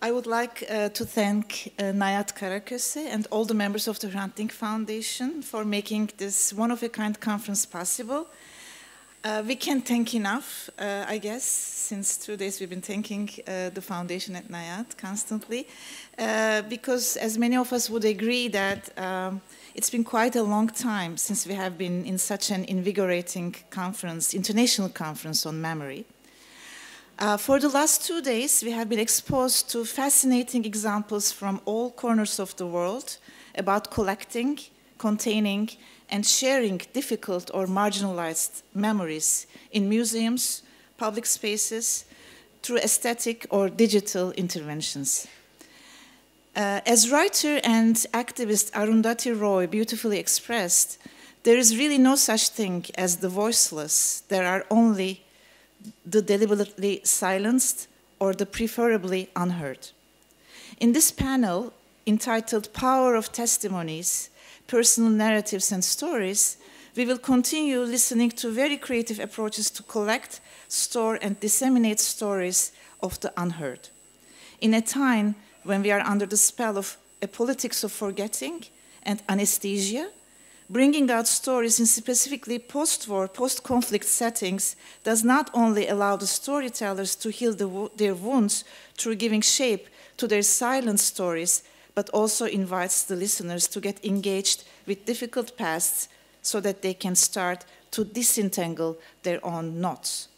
I would like to thank Hettiararchchi and all the members of the Hrant Dink Foundation for making this one-of-a-kind conference possible. We can't thank enough, I guess, since 2 days we've been thanking the foundation at NIAT constantly, because as many of us would agree that it's been quite a long time since we have been in such an invigorating conference, international conference on memory. For the last 2 days, we have been exposed to fascinating examples from all corners of the world about collecting, containing, and sharing difficult or marginalized memories in museums, public spaces, through aesthetic or digital interventions. As writer and activist Arundhati Roy beautifully expressed, there is really no such thing as the voiceless. There are only the deliberately silenced or the preferably unheard. In this panel, entitled Power of Testimonies, Personal Narratives and Stories, we will continue listening to very creative approaches to collect, store, and disseminate stories of the unheard. In a time when we are under the spell of a politics of forgetting and anesthesia, bringing out stories in specifically post-war, post-conflict settings does not only allow the storytellers to heal their wounds through giving shape to their silent stories, but also invites the listeners to get engaged with difficult pasts so that they can start to disentangle their own knots.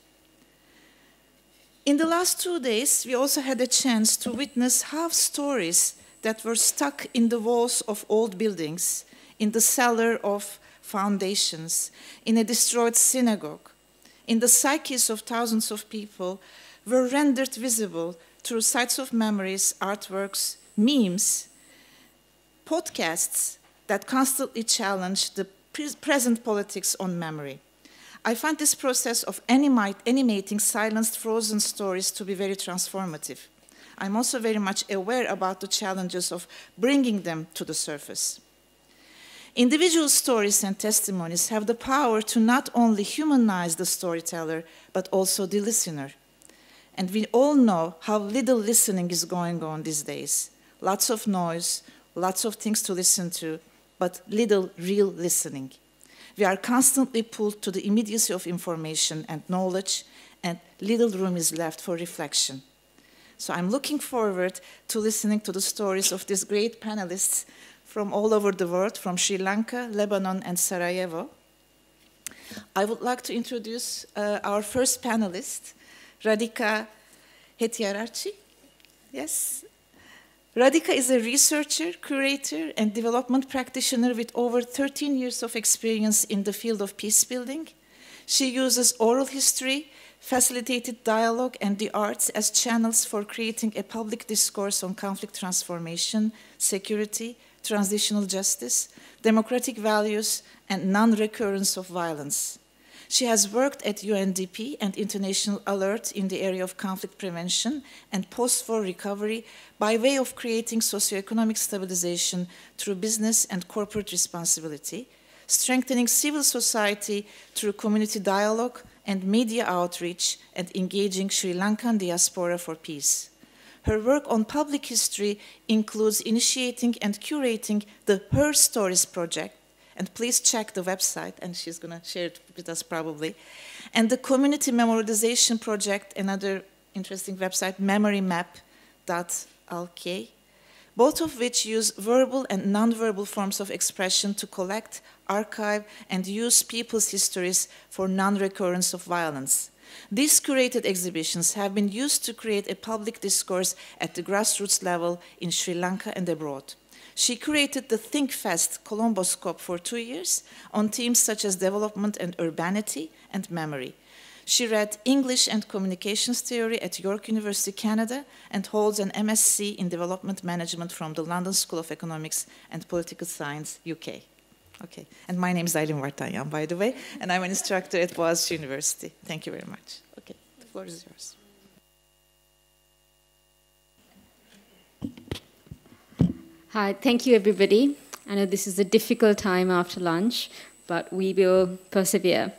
In the last 2 days, we also had a chance to witness how stories that were stuck in the walls of old buildings, in the cellar of foundations, in a destroyed synagogue, in the psyches of thousands of people, were rendered visible through sites of memories, artworks, memes, podcasts that constantly challenge the present politics on memory. I find this process of animating silenced, frozen stories to be very transformative. I'm also very much aware about the challenges of bringing them to the surface. Individual stories and testimonies have the power to not only humanize the storyteller, but also the listener. And we all know how little listening is going on these days. Lots of noise, lots of things to listen to, but little real listening. We are constantly pulled to the immediacy of information and knowledge, and little room is left for reflection. So I'm looking forward to listening to the stories of these great panelists from all over the world, from Sri Lanka, Lebanon, and Sarajevo. I would like to introduce our first panelist, Radhika Hettiararchchi. Yes. Radhika is a researcher, curator, and development practitioner with over 13 years of experience in the field of peace building. She uses oral history, facilitated dialogue, and the arts as channels for creating a public discourse on conflict transformation, security, transitional justice, democratic values, and non-recurrence of violence. She has worked at UNDP and International Alert in the area of conflict prevention and post-war recovery by way of creating socioeconomic stabilization through business and corporate responsibility, strengthening civil society through community dialogue and media outreach, and engaging Sri Lankan diaspora for peace. Her work on public history includes initiating and curating the Herstories project, and please check the website, and she's going to share it with us probably, and the Community Memorialization project, another interesting website, memorymap.lk, both of which use verbal and non-verbal forms of expression to collect, archive, and use people's histories for non-recurrence of violence. These curated exhibitions have been used to create a public discourse at the grassroots level in Sri Lanka and abroad. She curated the ThinkFest Colomboscope for 2 years on themes such as development and urbanity and memory. She read English and Communications Theory at York University, Canada, and holds an MSc in Development Management from the London School of Economics and Political Science, UK. Okay, and my name is Aylin Vartanyan, by the way, and I'm an instructor at Boğaziçi University. Thank you very much. Okay, the floor is yours. Hi, thank you, everybody. I know this is a difficult time after lunch, but we will persevere.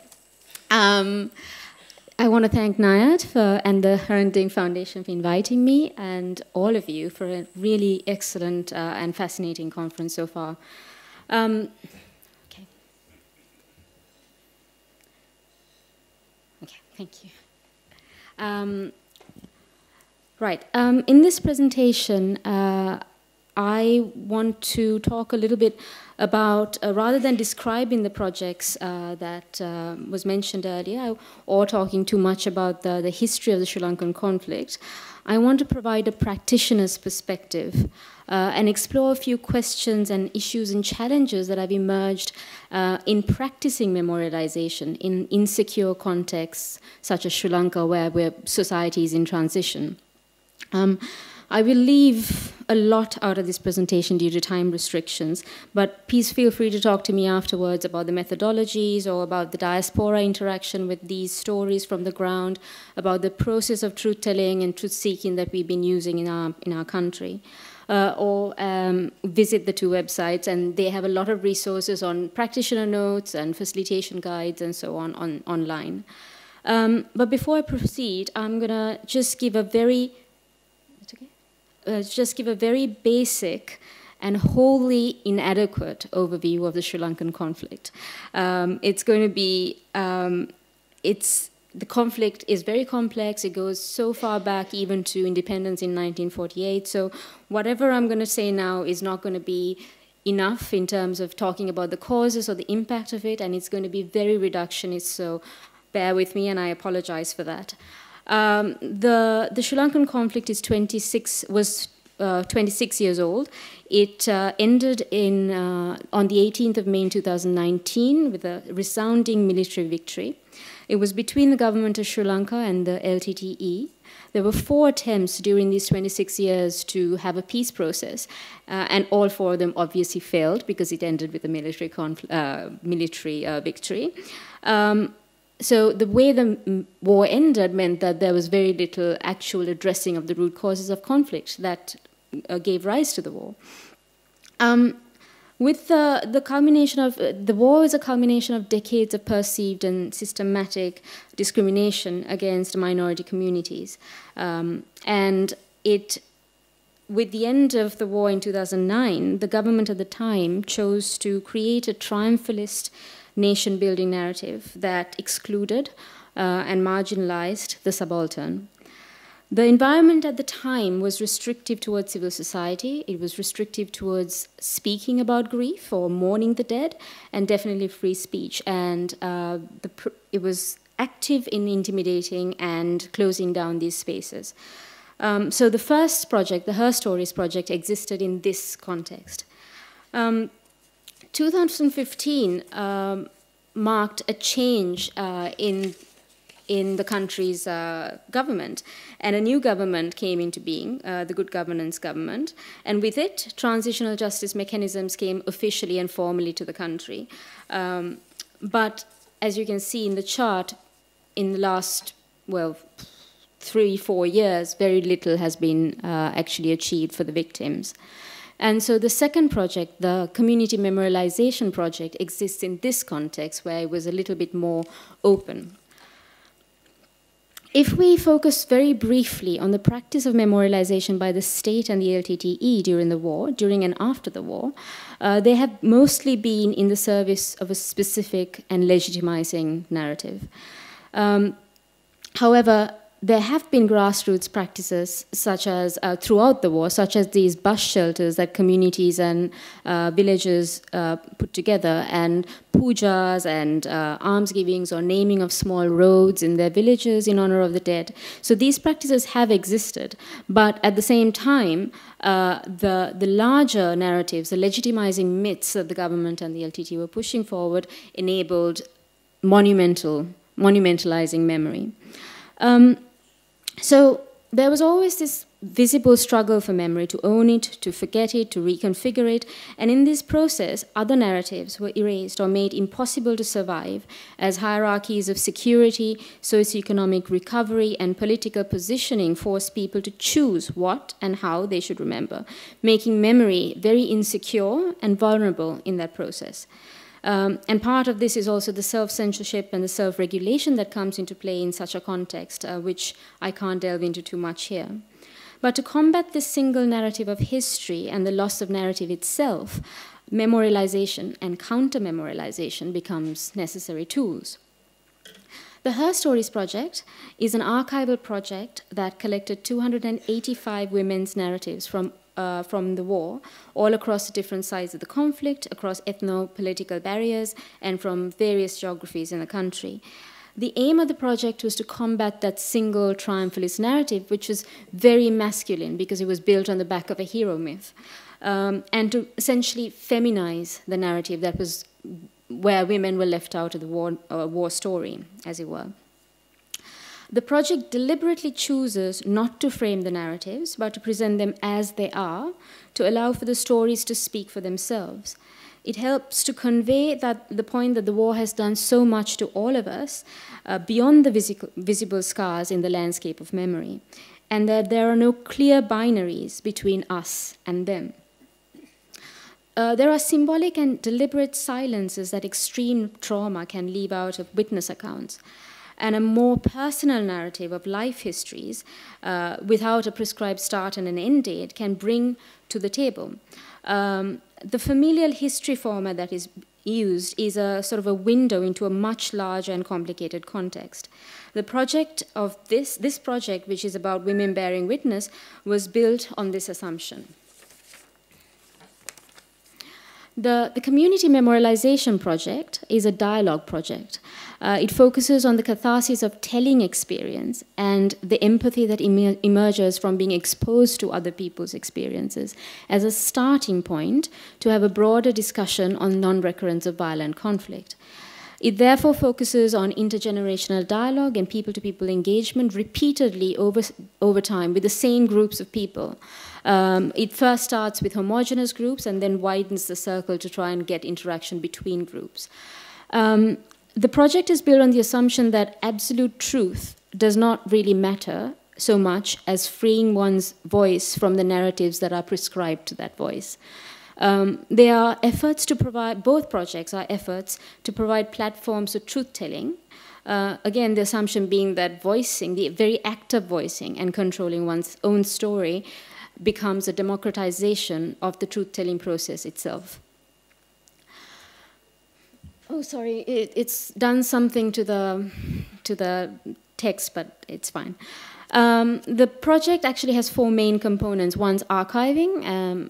I want to thank NIAD and the Hernding Foundation for inviting me, and all of you for a really excellent and fascinating conference so far. Okay. Okay, thank you. Right. In this presentation, I want to talk a little bit about, rather than describing the projects that was mentioned earlier, or talking too much about the history of the Sri Lankan conflict, I want to provide a practitioner's perspective and explore a few questions and issues and challenges that have emerged in practicing memorialization in insecure contexts such as Sri Lanka, where society is in transition. I will leave a lot out of this presentation due to time restrictions, but please feel free to talk to me afterwards about the methodologies or about the diaspora interaction with these stories from the ground, about the process of truth-telling and truth-seeking that we've been using in our country. Or visit the two websites, and they have a lot of resources on practitioner notes and facilitation guides and so on online. But before I proceed, I'm going to just give a very basic and wholly inadequate overview of the Sri Lankan conflict. It's going to be, the conflict is very complex. It goes so far back even to independence in 1948. So whatever I'm going to say now is not going to be enough in terms of talking about the causes or the impact of it, and it's going to be very reductionist, so bear with me, and I apologize for that. The Sri Lankan conflict was 26 years old. It ended on the 18th of May in 2019 with a resounding military victory. It was between the government of Sri Lanka and the LTTE. There were 4 attempts during these 26 years to have a peace process, and all 4 of them obviously failed because it ended with a military victory. So the way the war ended meant that there was very little actual addressing of the root causes of conflict that gave rise to the war. With the culmination of the war is a culmination of decades of perceived and systematic discrimination against minority communities, and with the end of the war in 2009, the government at the time chose to create a triumphalist nation-building narrative that excluded and marginalized the subaltern. The environment at the time was restrictive towards civil society. It was restrictive towards speaking about grief or mourning the dead, and definitely free speech. And it was active in intimidating and closing down these spaces. So the first project, the Herstories project, existed in this context. 2015 marked a change in the country's government, and a new government came into being, the Good Governance government, and with it, transitional justice mechanisms came officially and formally to the country. But as you can see in the chart, in the last, 3-4 years, very little has been actually achieved for the victims. And so the second project, the Community Memorialization project, exists in this context where it was a little bit more open. If we focus very briefly on the practice of memorialization by the state and the LTTE during the war, during and after the war, they have mostly been in the service of a specific and legitimizing narrative. However, there have been grassroots practices such as throughout the war, such as these bus shelters that communities and villages put together, and pujas and almsgivings or naming of small roads in their villages in honor of the dead. So these practices have existed, but at the same time, the larger narratives, the legitimizing myths that the government and the LTT were pushing forward enabled monumentalizing memory. So there was always this visible struggle for memory, to own it, to forget it, to reconfigure it, and in this process, other narratives were erased or made impossible to survive as hierarchies of security, socioeconomic recovery, and political positioning forced people to choose what and how they should remember, making memory very insecure and vulnerable in that process. And part of this is also the self-censorship and the self-regulation that comes into play in such a context, which I can't delve into too much here. But to combat this single narrative of history and the loss of narrative itself, memorialization and counter-memorialization becomes necessary tools. The Herstories project is an archival project that collected 285 women's narratives from the war, all across the different sides of the conflict, across ethno-political barriers, and from various geographies in the country. The aim of the project was to combat that single triumphalist narrative, which was very masculine because it was built on the back of a hero myth, and to essentially feminize the narrative that was where women were left out of the war story, as it were. The project deliberately chooses not to frame the narratives, but to present them as they are, to allow for the stories to speak for themselves. It helps to convey the point that the war has done so much to all of us, beyond the visible scars in the landscape of memory, and that there are no clear binaries between us and them. There are symbolic and deliberate silences that extreme trauma can leave out of witness accounts, and a more personal narrative of life histories without a prescribed start and an end date can bring to the table. The familial history format that is used is a sort of a window into a much larger and complicated context. The project of this project, which is about women bearing witness, was built on this assumption. The Community Memorialization project is a dialogue project. It focuses on the catharsis of telling experience and the empathy that emerges from being exposed to other people's experiences as a starting point to have a broader discussion on non-recurrence of violent conflict. It therefore focuses on intergenerational dialogue and people-to-people engagement repeatedly over time with the same groups of people. It first starts with homogeneous groups and then widens the circle to try and get interaction between groups. The project is built on the assumption that absolute truth does not really matter so much as freeing one's voice from the narratives that are prescribed to that voice. There are efforts to provide, both projects are efforts to provide platforms for truth-telling. Again, the assumption being that voicing, the very act of voicing and controlling one's own story becomes a democratization of the truth-telling process itself. Oh, sorry, it's done something to the text, but it's fine. The project actually has four main components. One's archiving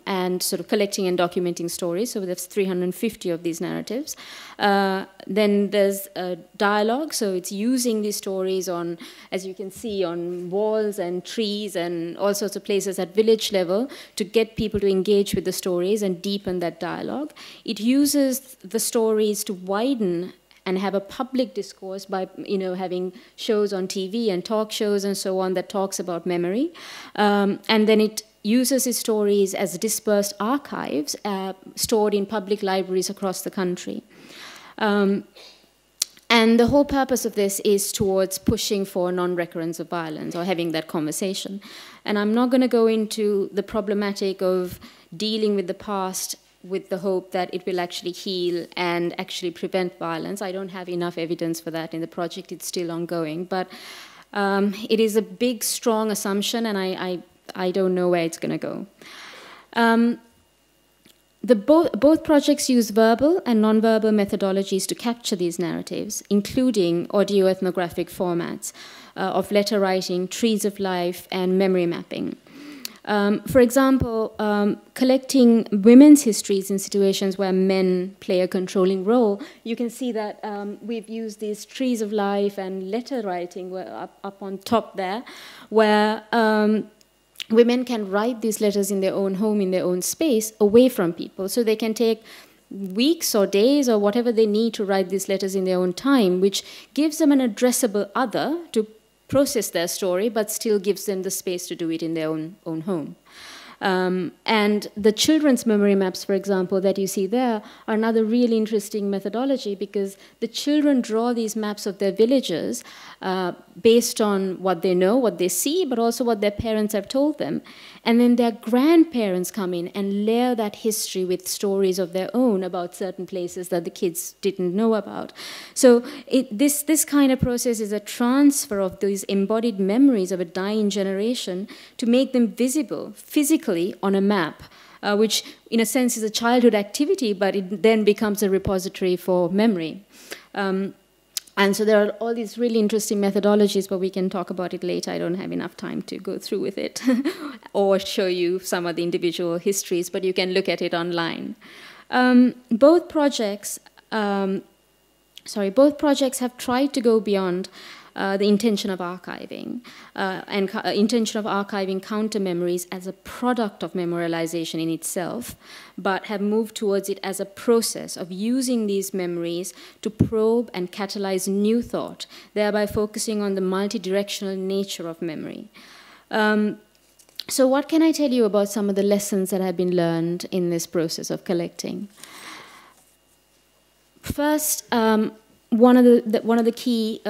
and sort of collecting and documenting stories. So there's 350 of these narratives. Then there's dialogue. So it's using these stories on, as you can see, on walls and trees and all sorts of places at village level to get people to engage with the stories and deepen that dialogue. It uses the stories to widen and have a public discourse by, having shows on TV and talk shows and so on that talks about memory. And then it uses its stories as dispersed archives stored in public libraries across the country. And the whole purpose of this is towards pushing for non-recurrence of violence or having that conversation. And I'm not going to go into the problematic of dealing with the past with the hope that it will actually heal and actually prevent violence. I don't have enough evidence for that in the project. It's still ongoing. But it is a big, strong assumption, and I don't know where it's going to go. Both projects use verbal and non-verbal methodologies to capture these narratives, including audio-ethnographic formats of letter writing, trees of life, and memory mapping. For example, collecting women's histories in situations where men play a controlling role, you can see that we've used these trees of life and letter writing up on top there, where women can write these letters in their own home, in their own space, away from people. So they can take weeks or days or whatever they need to write these letters in their own time, which gives them an addressable other to process their story, but still gives them the space to do it in their own home. And the children's memory maps, for example, that you see there are another really interesting methodology because the children draw these maps of their villages based on what they know, what they see, but also what their parents have told them. And then their grandparents come in and layer that history with stories of their own about certain places that the kids didn't know about. So this kind of process is a transfer of these embodied memories of a dying generation to make them visible physically on a map, which in a sense is a childhood activity, but it then becomes a repository for memory. And so there are all these really interesting methodologies, but we can talk about it later. I don't have enough time to go through with it or show you some of the individual histories, but you can look at it online. Both projects have tried to go beyond the intention of archiving intention of archiving counter memories as a product of memorialization in itself, but have moved towards it as a process of using these memories to probe and catalyze new thought, thereby focusing on the multidirectional nature of memory. So what can I tell you about some of the lessons that have been learned in this process of collecting? First, one of the key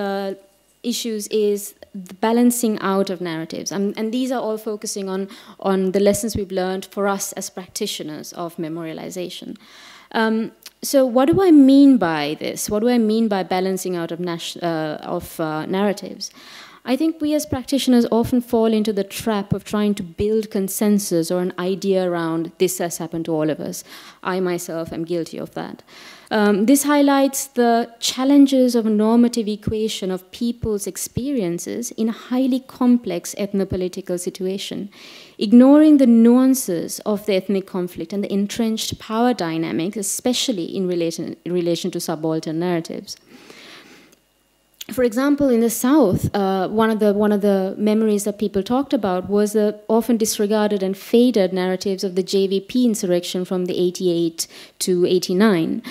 issues is the balancing out of narratives. And these are all focusing on the lessons we've learned for us as practitioners of memorialization. So what do I mean by this? What do I mean by balancing out of narratives? I think we as practitioners often fall into the trap of trying to build consensus or an idea around this has happened to all of us. I myself am guilty of that. This highlights the challenges of a normative equation of people's experiences in a highly complex ethnopolitical situation, ignoring the nuances of the ethnic conflict and the entrenched power dynamics, especially in relation to subaltern narratives. For example, in the South, one of the memories that people talked about was the often disregarded and faded narratives of the JVP insurrection from the 88 to 89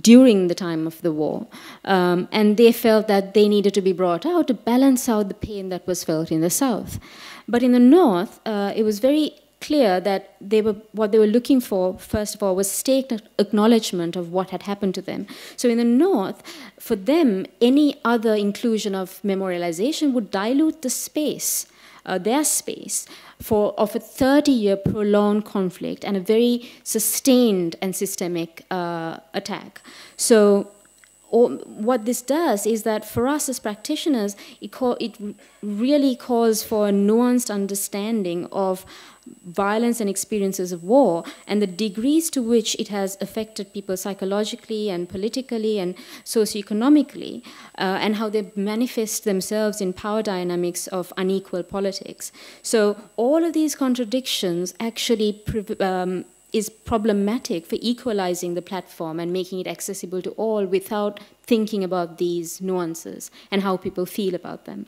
during the time of the war. And they felt that they needed to be brought out to balance out the pain that was felt in the South. But in the North, it was very clear that what they were looking for, first of all, was state acknowledgement of what had happened to them. So in the North, for them, any other inclusion of memorialization would dilute the space, their space, of a 30-year prolonged conflict and a very sustained and systemic attack. So what this does is that for us as practitioners, it really calls for a nuanced understanding of violence and experiences of war and the degrees to which it has affected people psychologically and politically and socioeconomically, and how they manifest themselves in power dynamics of unequal politics. So all of these contradictions actually is problematic for equalizing the platform and making it accessible to all without thinking about these nuances and how people feel about them.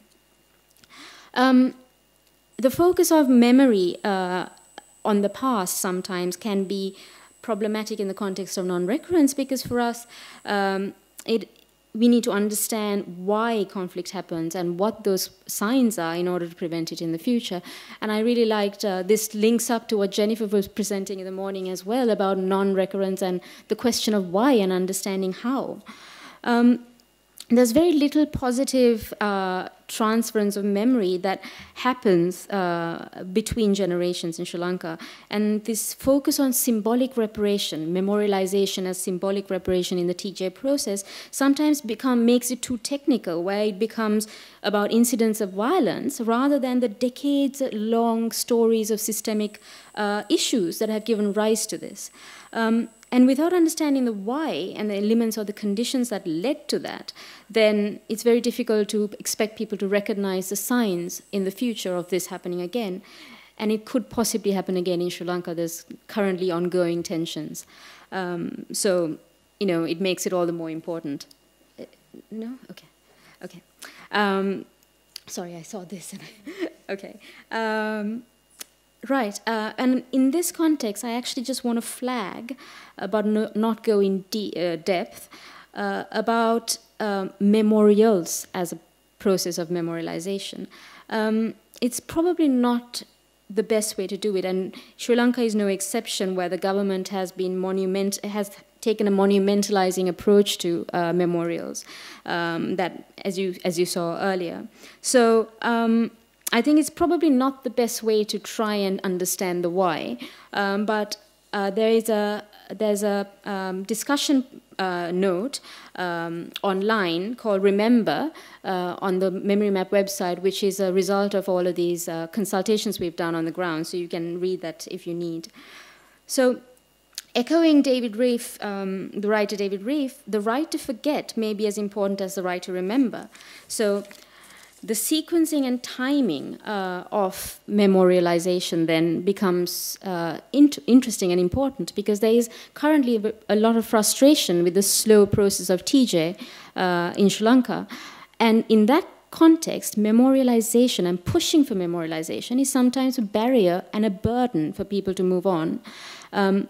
The focus of memory on the past sometimes can be problematic in the context of non-recurrence, because for us, we need to understand why conflict happens and what those signs are in order to prevent it in the future. And I really liked, this links up to what Jennifer was presenting in the morning as well about non-recurrence and the question of why and understanding how. There's very little positive transference of memory that happens between generations in Sri Lanka. And this focus on symbolic reparation, memorialization as symbolic reparation in the TJ process, sometimes makes it too technical, where it becomes about incidents of violence rather than the decades-long stories of systemic issues that have given rise to this. And without understanding the why and the elements or the conditions that led to that, then it's very difficult to expect people to recognize the signs in the future of this happening again. And it could possibly happen again in Sri Lanka. There's currently ongoing tensions. So, it makes it all the more important. No? Okay. Okay. Sorry, I saw this. Okay. Right, and in this context, I actually just want to flag, but not go in depth, about memorials as a process of memorialization. It's probably not the best way to do it, and Sri Lanka is no exception, where the government has been taken a monumentalizing approach to memorials, that as you saw earlier. So I think it's probably not the best way to try and understand the why, but there's a discussion note online called Remember on the Memory Map website, which is a result of all of these consultations we've done on the ground, so you can read that if you need. So, echoing David Reef, the writer David Reef, the right to forget may be as important as the right to remember. So, the sequencing and timing of memorialization then becomes interesting and important, because there is currently a lot of frustration with the slow process of TJ in Sri Lanka. And in that context, memorialization and pushing for memorialization is sometimes a barrier and a burden for people to move on. And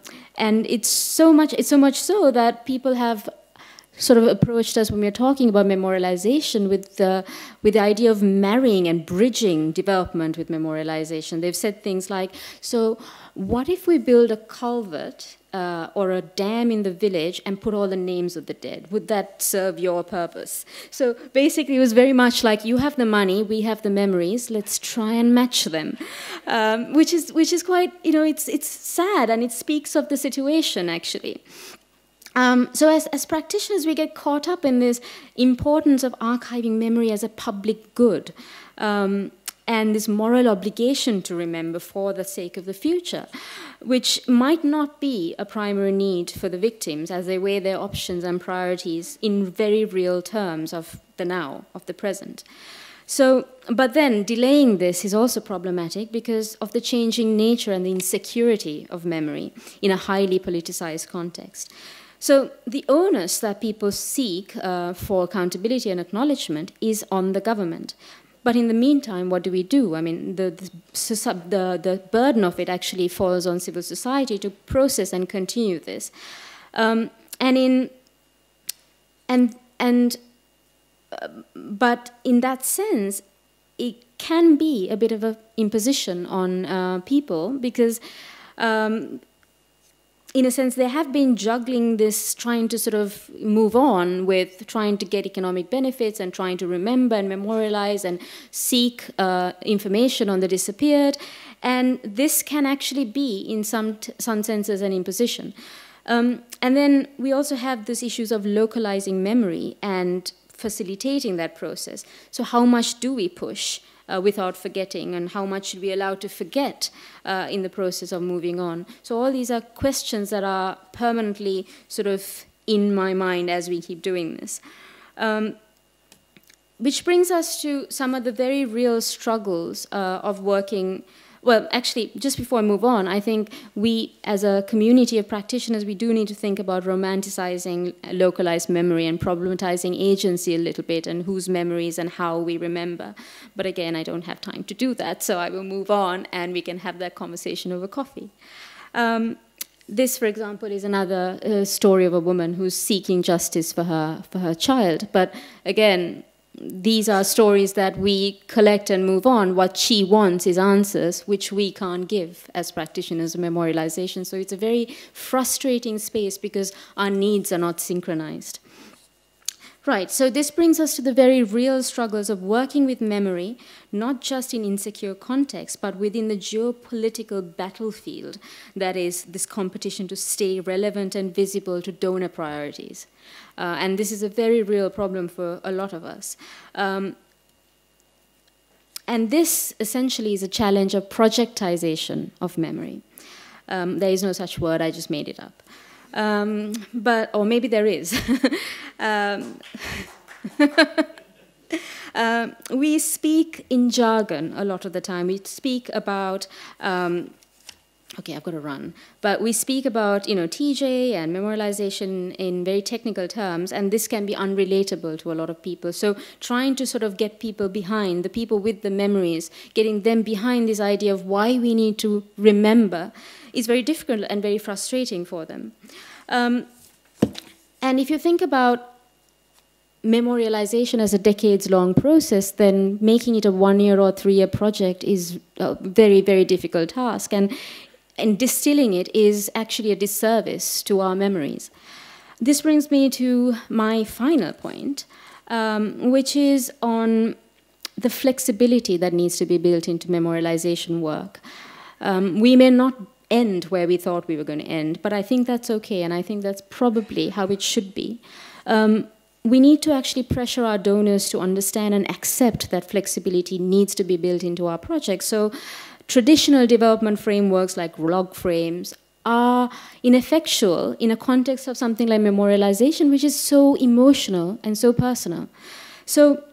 it's so much so that people have sort of approached us when we are talking about memorialization with the idea of marrying and bridging development with memorialization. They've said things like, so what if we build a culvert or a dam in the village and put all the names of the dead? Would that serve your purpose? So basically it was very much like, you have the money, we have the memories, let's try and match them. Which is quite, it's sad, and it speaks of the situation actually. So as practitioners, we get caught up in this importance of archiving memory as a public good, and this moral obligation to remember for the sake of the future, which might not be a primary need for the victims as they weigh their options and priorities in very real terms of the now, of the present. So, but then delaying this is also problematic because of the changing nature and the insecurity of memory in a highly politicized context. So the onus that people seek for accountability and acknowledgement is on the government. But in the meantime, what do? I mean, the burden of it actually falls on civil society to process and continue this. But in that sense, it can be a bit of an imposition on people, because in a sense, they have been juggling this, trying to sort of move on with trying to get economic benefits and trying to remember and memorialize and seek information on the disappeared. And this can actually be, in some senses, an imposition. And then we also have these issues of localizing memory and facilitating that process. So how much do we push without forgetting, and how much should we allow to forget in the process of moving on? So all these are questions that are permanently sort of in my mind as we keep doing this. Which brings us to some of the very real struggles of working. Well, actually, just before I move on, I think we, as a community of practitioners, we do need to think about romanticizing localized memory and problematizing agency a little bit, and whose memories and how we remember. But again, I don't have time to do that, so I will move on and we can have that conversation over coffee. This, for example, is another story of a woman who's seeking justice for her child. But again, these are stories that we collect and move on. What she wants is answers, which we can't give as practitioners of memorialization. So it's a very frustrating space because our needs are not synchronized. Right, so this brings us to the very real struggles of working with memory, not just in insecure context, but within the geopolitical battlefield that is this competition to stay relevant and visible to donor priorities. And this is a very real problem for a lot of us. And this essentially is a challenge of projectization of memory. There is no such word, I just made it up. Or maybe there is. We speak in jargon a lot of the time. We speak about, okay, I've got to run. But we speak about, TJ and memorialization in very technical terms, and this can be unrelatable to a lot of people. So trying to sort of get people behind, the people with the memories, getting them behind this idea of why we need to remember is very difficult and very frustrating for them. And if you think about memorialization as a decades-long process, then making it a 1-year or 3-year project is a very, very difficult task. And distilling it is actually a disservice to our memories. This brings me to my final point, which is on the flexibility that needs to be built into memorialization work. We may not end where we thought we were going to end, but I think that's okay, and I think that's probably how it should be. We need to actually pressure our donors to understand and accept that flexibility needs to be built into our projects. So traditional development frameworks like log frames are ineffectual in a context of something like memorialization, which is so emotional and so personal. So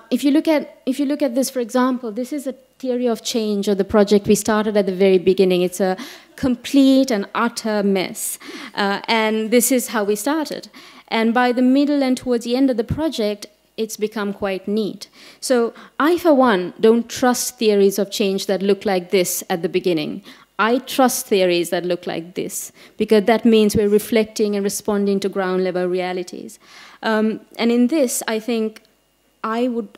if you look at this, for example, this is a theory of change, or the project we started at the very beginning. It's a complete and utter mess. And this is how we started. And by the middle and towards the end of the project, it's become quite neat. So I, for one, don't trust theories of change that look like this at the beginning. I trust theories that look like this, because that means we're reflecting and responding to ground level realities. And in this, I think I would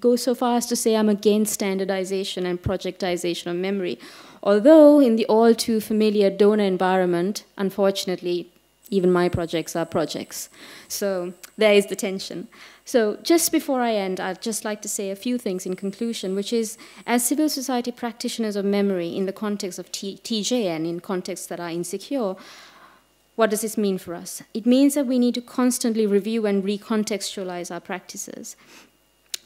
go so far as to say I'm against standardization and projectization of memory. Although in the all too familiar donor environment, unfortunately, even my projects are projects. So there is the tension. So just before I end, I'd just like to say a few things in conclusion, which is, as civil society practitioners of memory in the context of TJ and in contexts that are insecure, what does this mean for us? It means that we need to constantly review and recontextualize our practices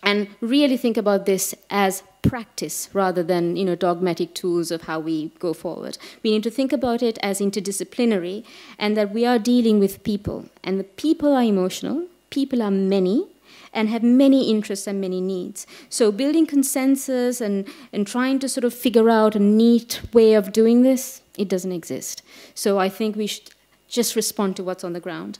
and really think about this as practice rather than dogmatic tools of how we go forward. We need to think about it as interdisciplinary, and that we are dealing with people. And the people are emotional, people are many, and have many interests and many needs. So building consensus and trying to sort of figure out a neat way of doing this, it doesn't exist. So I think we should just respond to what's on the ground.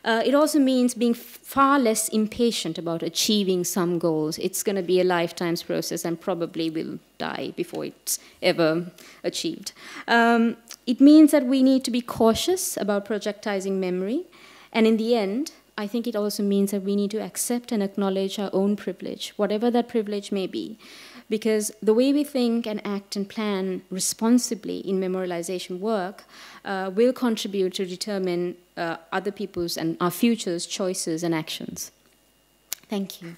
It also means being far less impatient about achieving some goals. It's going to be a lifetime's process and probably will die before it's ever achieved. It means that we need to be cautious about projectizing memory. And in the end, I think it also means that we need to accept and acknowledge our own privilege, whatever that privilege may be. Because the way we think and act and plan responsibly in memorialization work will contribute to determine other people's and our future's choices and actions. Thank you.